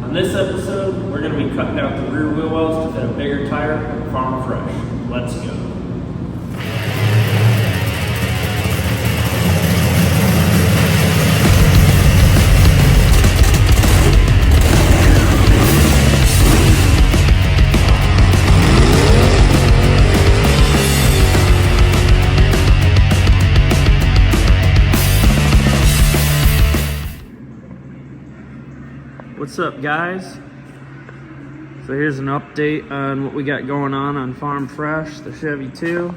On this episode, we're going to be cutting out the rear wheel wells to fit a bigger tire from Farm Fresh. Let's go. What's up, guys? So here's an update on what we got going on Farm Fresh, the Chevy 2.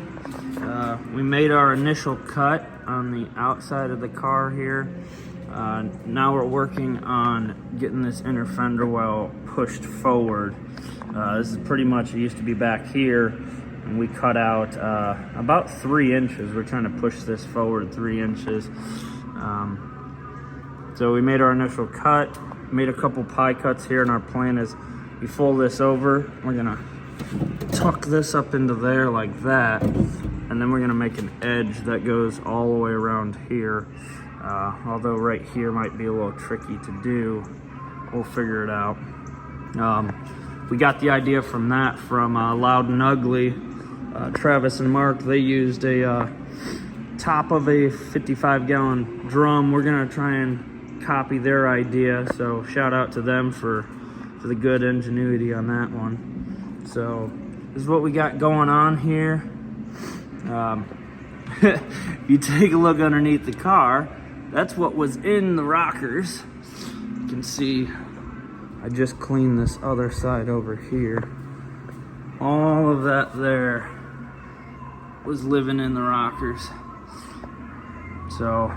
We made our initial cut on the outside of the car here. Now we're working on getting this inner fender well pushed forward. This is pretty much, it used to be back here, and we cut out about 3 inches. We're trying to push this forward 3 inches. So we made our initial cut. Made a couple pie cuts here, and our plan is we fold this over, we're gonna tuck this up into there like that, and then we're gonna make an edge that goes all the way around here. Although right here might be a little tricky to do, we'll figure it out. We got the idea from that from Loud and Ugly. Travis and Mark, they used a top of a 55-gallon drum. We're gonna try and copy their idea, so shout out to them for the good ingenuity on that one. So this is what we got going on here. If you take a look underneath the car, that's what was in the rockers. You can see I just cleaned this other side over here. All of that there was living in the rockers. So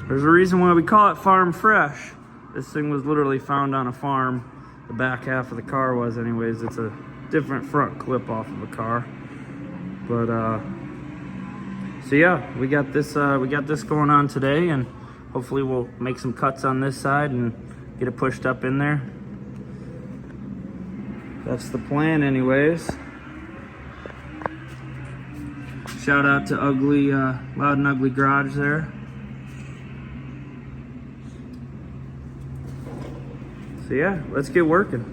there's a reason why we call it Farm Fresh. This thing was literally found on a farm. The back half of the car was anyways. It's a different front clip off of a car. But so yeah, we got this going on today, and hopefully we'll make some cuts on this side and get it pushed up in there. That's the plan anyways. Shout out to Loud and Ugly Garage there. So yeah, let's get working.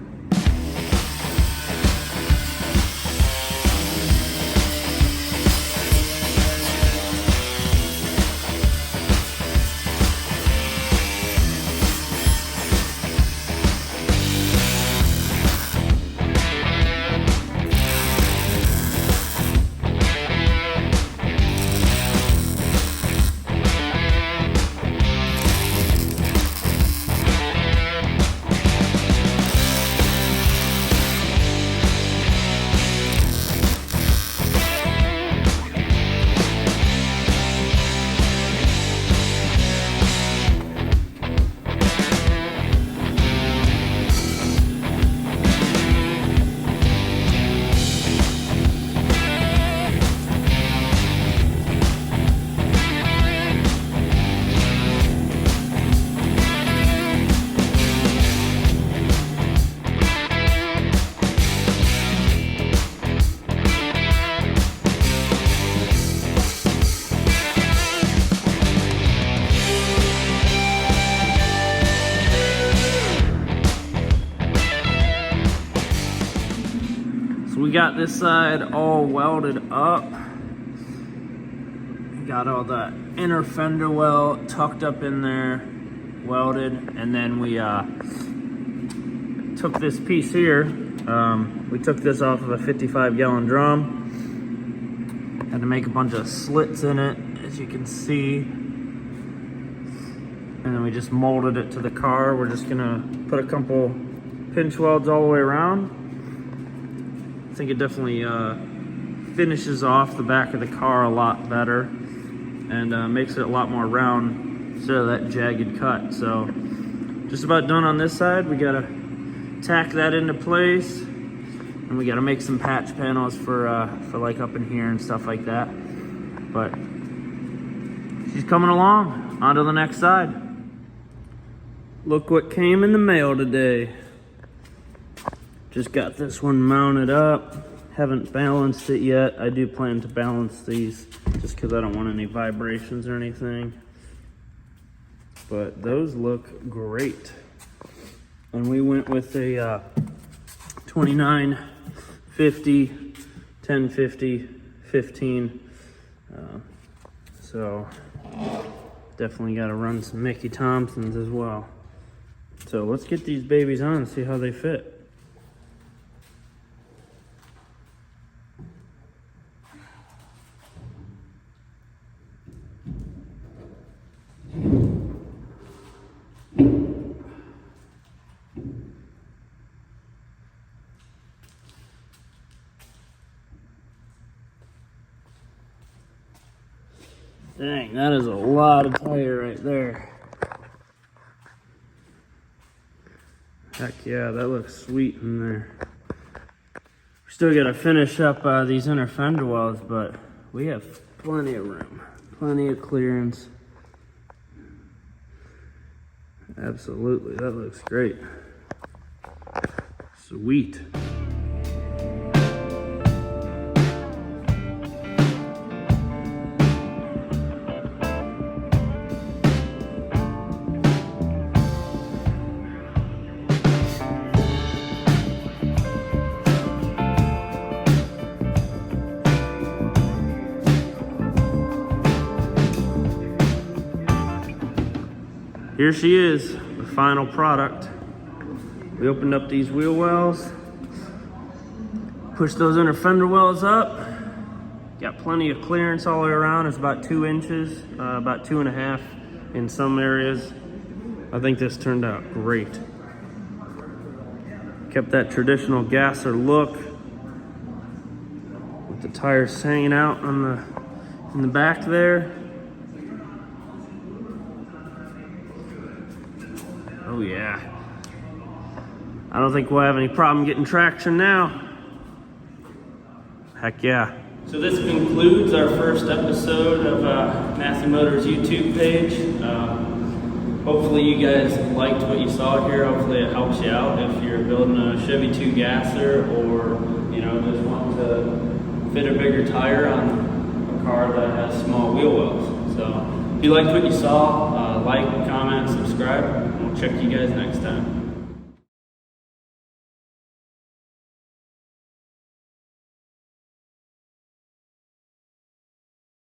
We got this side all welded up. Got all the inner fender well tucked up in there, welded, and then we took this piece here. We took this off of a 55-gallon drum. Had to make a bunch of slits in it, as you can see. And then we just molded it to the car. We're just gonna put a couple pinch welds all the way around. I think it definitely finishes off the back of the car a lot better, and makes it a lot more round instead of that jagged cut. So just about done on this side. We gotta tack that into place, and we gotta make some patch panels for like up in here and stuff like that. But she's coming along. On to the next side. Look what came in the mail today. Just got this one mounted up. Haven't balanced it yet. I do plan to balance these just because I don't want any vibrations or anything. But those look great. and we went with a 2950, 1050, 15. So definitely got to run some Mickey Thompsons as well. So let's get these babies on and see how they fit. Dang, that is a lot of tire right there. Heck yeah, that looks sweet in there. We still gotta finish up these inner fender wells, but we have plenty of room, plenty of clearance. Absolutely, that looks great. Sweet. Here she is, the final product. We opened up these wheel wells, pushed those inner fender wells up, got plenty of clearance all the way around. It's about 2 inches, about 2.5 in some areas. I think this turned out great. Kept that traditional gasser look with the tires hanging out on in the back there. Oh yeah. I don't think we'll have any problem getting traction now. Heck yeah. So this concludes our first episode of Massey Motors YouTube page. Hopefully you guys liked what you saw here. Hopefully it helps you out if you're building a Chevy 2 gasser, or just want to fit a bigger tire on a car that has small wheel wells. So if you liked what you saw, like, comment, subscribe. We'll check you guys next time.